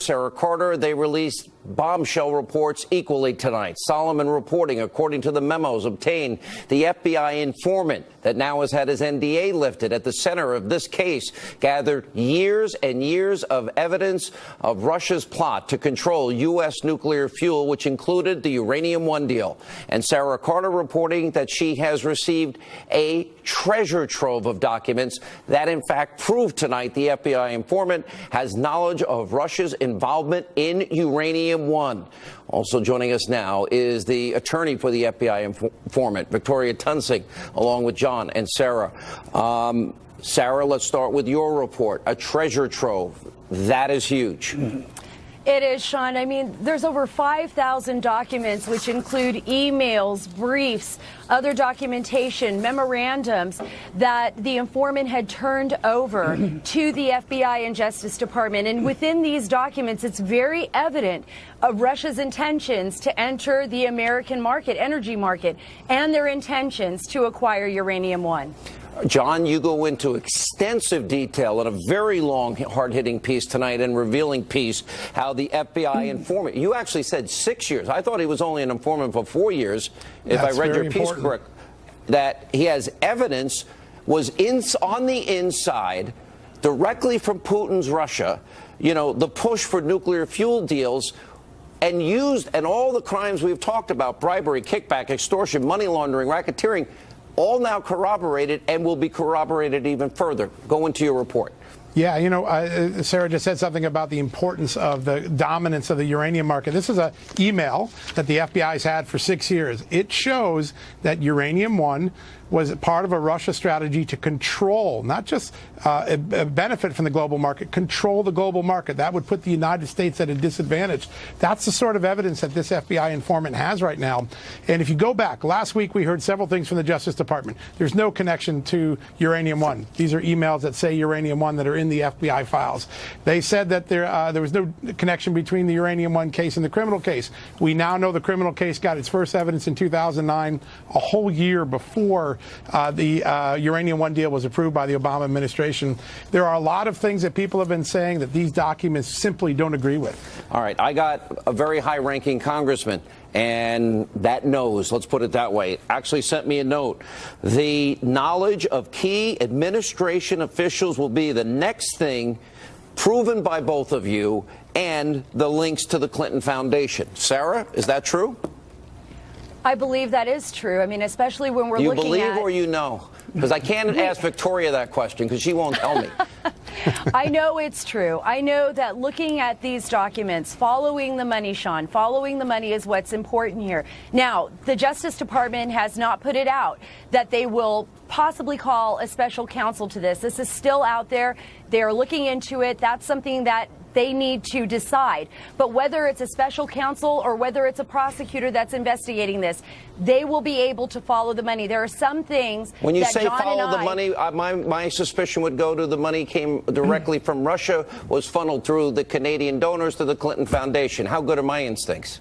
Sarah Carter, they released bombshell reports equally tonight. Solomon reporting, according to the memos obtained, the FBI informant that now has had his NDA lifted at the center of this case gathered years and years of evidence of Russia's plot to control U.S. nuclear fuel, which included the Uranium One deal. And Sarah Carter reporting that she has received a treasure trove of documents that, in fact, prove tonight the FBI informant has knowledge of Russia's involvement in Uranium One. Also joining us now is the attorney for the FBI informant, Victoria Tunsing, along with John and Sarah. Sarah, let's start with your report. A treasure trove. That is huge. It is, Sean. I mean, there's over 5,000 documents, which include emails, briefs, other documentation, memorandums that the informant had turned over to the FBI and Justice Department. And within these documents, it's very evident of Russia's intentions to enter the American market, energy market, and their intentions to acquire Uranium One. John, you go into extensive detail in a very long, hard-hitting piece tonight and revealing piece how the FBI informant, you actually said 6 years. I thought he was only an informant for 4 years, if I read your piece correct, that he has evidence was on the inside directly from Putin's Russia, you know, the push for nuclear fuel deals, and used, and all the crimes we've talked about, bribery, kickback, extortion, money laundering, racketeering, all now corroborated and will be corroborated even further. Go into your report. Yeah, you know, Sarah just said something about the importance of the dominance of the uranium market. This is an email that the FBI's had for 6 years. It shows that Uranium One was part of a Russia strategy to control, not just benefit from the global market, control the global market. That would put the United States at a disadvantage. That's the sort of evidence that this FBI informant has right now. And if you go back, last week we heard several things from the Justice Department. There's no connection to Uranium One. These are emails that say Uranium One that are in the FBI files. They said that there was no connection between the Uranium One case and the criminal case. We now know the criminal case got its first evidence in 2009, a whole year before the Uranium One deal was approved by the Obama administration. There are a lot of things that people have been saying that these documents simply don't agree with. All right. I got a very high-ranking congressman, and that knows, let's put it that way, actually sent me a note. The knowledge of key administration officials will be the next thing proven by both of you, and the links to the Clinton Foundation. Sarah, is that true? I believe that is true. I mean, especially when we're looking at... You believe or you know? Because I can't ask Victoria that question because she won't tell me. I know it's true. I know that looking at these documents, following the money, Sean, following the money is what's important here. Now, the Justice Department has not put it out that they will possibly call a special counsel to this. This is still out there. They are looking into it. That's something that they need to decide. But whether it's a special counsel or whether it's a prosecutor that's investigating this, they will be able to follow the money. There are some things when you that say John follow the money, my suspicion would go to the money came directly from Russia, was funneled through the Canadian donors to the Clinton Foundation. How good are my instincts?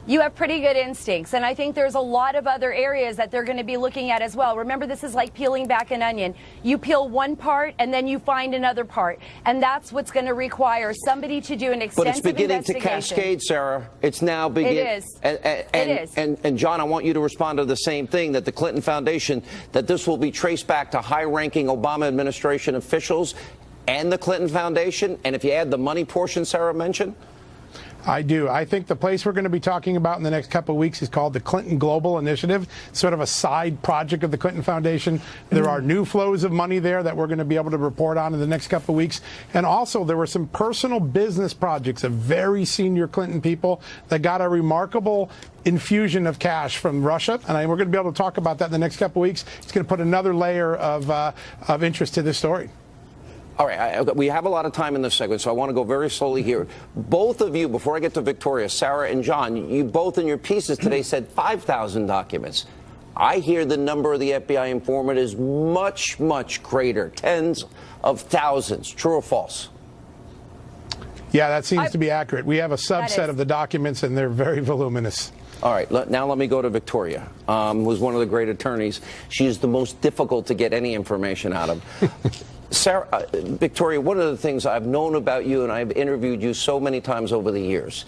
You have pretty good instincts, and I think there's a lot of other areas that they're going to be looking at as well. Remember, this is like peeling back an onion. You peel one part, and then you find another part, and that's what's going to require somebody to do an extensive investigation. But it's beginning to cascade, Sarah. It's now beginning. It is. It is. And John, I want you to respond to the same thing, that the Clinton Foundation, that this will be traced back to high-ranking Obama administration officials and the Clinton Foundation, and if you add the money portion Sarah mentioned? I do. I think the place we're going to be talking about in the next couple of weeks is called the Clinton Global Initiative, sort of a side project of the Clinton Foundation. There are new flows of money there that we're going to be able to report on in the next couple of weeks. And also, there were some personal business projects of very senior Clinton people that got a remarkable infusion of cash from Russia. And we're going to be able to talk about that in the next couple of weeks. It's going to put another layer of interest to this story. All right, we have a lot of time in this segment, so I want to go very slowly here. Both of you, before I get to Victoria, Sarah and John, you both in your pieces today said 5,000 documents. I hear the number of the FBI informant is much, much greater, tens of thousands. True or false? Yeah, that seems to be accurate. We have a subset of the documents, and they're very voluminous. All right, now let me go to Victoria, who's one of the great attorneys. She is the most difficult to get any information out of. Sarah, Victoria, one of the things I've known about you, and I've interviewed you so many times over the years,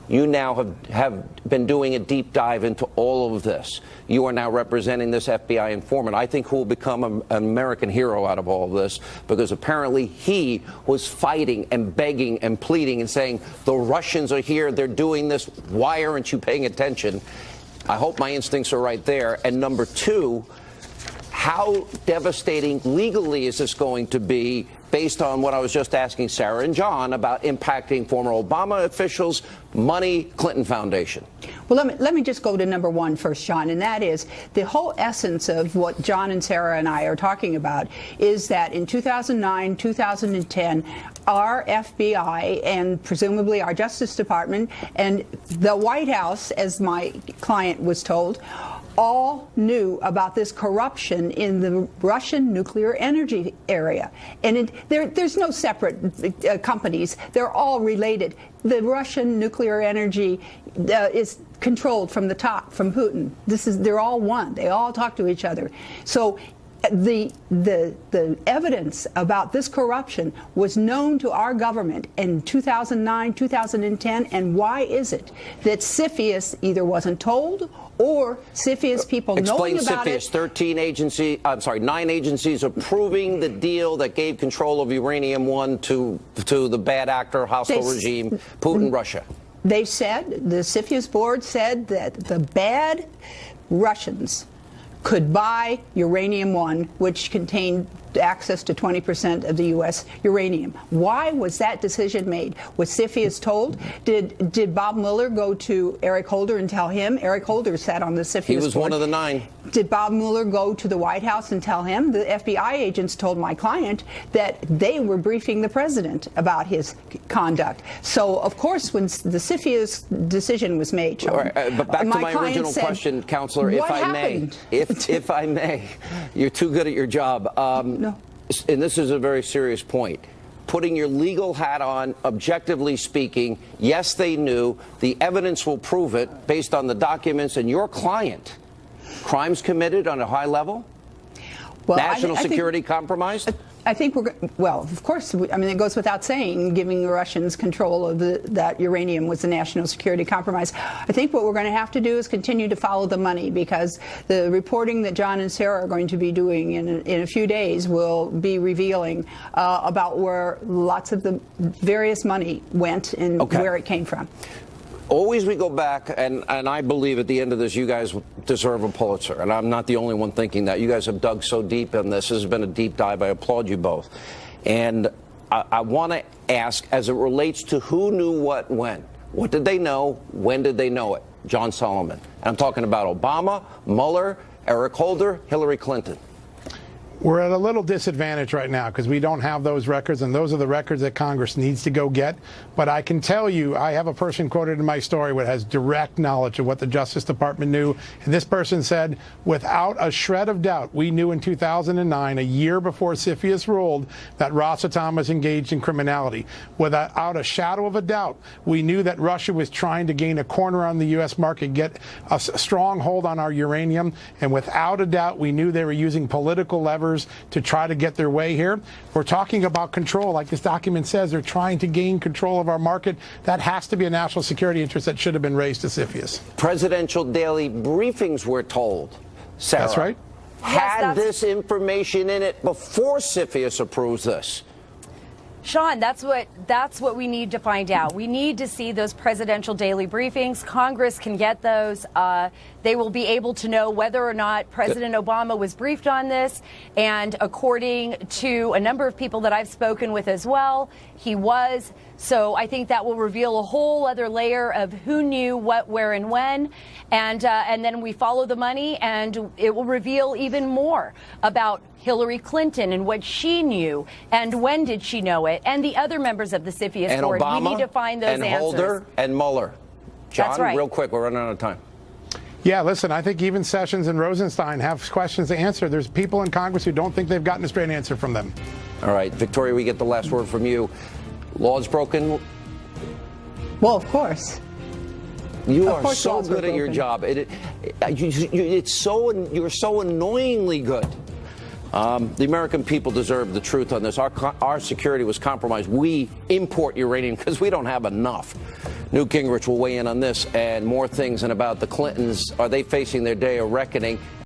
you now have been doing a deep dive into all of this. You are now representing this FBI informant, I think, who will become an American hero out of all of this, because apparently he was fighting and begging and pleading and saying, the Russians are here, they're doing this, why aren't you paying attention? I hope my instincts are right there. And number two, how devastating legally is this going to be, based on what I was just asking Sarah and John about impacting former Obama officials, money, Clinton Foundation? Well, let me just go to number one first, John, and that is the whole essence of what John and Sarah and I are talking about is that in 2009, 2010, our FBI and presumably our Justice Department and the White House, as my client was told, all knew about this corruption in the Russian nuclear energy area. And there's no separate companies. They're all related. The Russian nuclear energy is controlled from the top, from Putin. They're all one. They all talk to each other. So the evidence about this corruption was known to our government in 2009, 2010, and why is it that CFIUS either wasn't told or CFIUS people knowing about it? Explain CFIUS. 9 agencies approving the deal that gave control of Uranium One to the bad actor, hostile regime, Putin, Russia. They said, the CFIUS board said that the bad Russians could buy Uranium One, which contained access to 20% of the U.S. uranium. Why was that decision made? Was CFIUS told? Did Bob Mueller go to Eric Holder and tell him? Eric Holder sat on the CFIUS board. He was one of the 9. Did Bob Mueller go to the White House and tell him? The FBI agents told my client that they were briefing the president about his conduct. So, of course, when the CFIUS decision was made, Sean, but back to my original question, Counselor, if I may, you're too good at your job. No. And this is a very serious point. Putting your legal hat on, objectively speaking, yes, they knew. The evidence will prove it based on the documents and your client. Crimes committed on a high level? Well, national security compromised? I think well, of course, I mean, it goes without saying, giving the Russians control of that uranium was a national security compromise. I think what we're going to have to do is continue to follow the money, because the reporting that John and Sarah are going to be doing in a few days will be revealing about where lots of the various money went and where it came from. Always we go back, and I believe at the end of this, you guys deserve a Pulitzer, and I'm not the only one thinking that. You guys have dug so deep in this. This has been a deep dive. I applaud you both. And I want to ask, as it relates to who knew what when. What did they know? When did they know it? John Solomon. And I'm talking about Obama, Mueller, Eric Holder, Hillary Clinton. We're at a little disadvantage right now because we don't have those records, and those are the records that Congress needs to go get. But I can tell you, I have a person quoted in my story who has direct knowledge of what the Justice Department knew. And this person said, without a shred of doubt, we knew in 2009, a year before CFIUS ruled, that Rosatom was engaged in criminality. Without a shadow of a doubt, we knew that Russia was trying to gain a corner on the U.S. market, get a strong hold on our uranium. And without a doubt, we knew they were using political levers to try to get their way here. We're talking about control. Like this document says, they're trying to gain control of our market. That has to be a national security interest that should have been raised to CFIUS. Presidential daily briefings, we're told, Sarah. That's right. Had this information in it before CFIUS approves this. Sean, that's what we need to find out. We need to see those presidential daily briefings. Congress can get those. They will be able to know whether or not President Obama was briefed on this. And according to a number of people that I've spoken with as well, he was. So I think that will reveal a whole other layer of who knew what, where, and when. And then we follow the money, and it will reveal even more about Hillary Clinton and what she knew and when did she know it, and the other members of the CFIUS and board. Obama, we need to find those and answers. Holder and Mueller. John, that's right. Real quick, we're running out of time. Yeah, listen, I think even Sessions and Rosenstein have questions to answer. There's people in Congress who don't think they've gotten a straight answer from them. All right, Victoria, we get the last word from you. Laws broken? Well, of course. You are so good at your job. You're so annoyingly good. The American people deserve the truth on this. Our security was compromised. We import uranium because we don't have enough. Newt Gingrich will weigh in on this and more things, and about the Clintons. Are they facing their day of reckoning?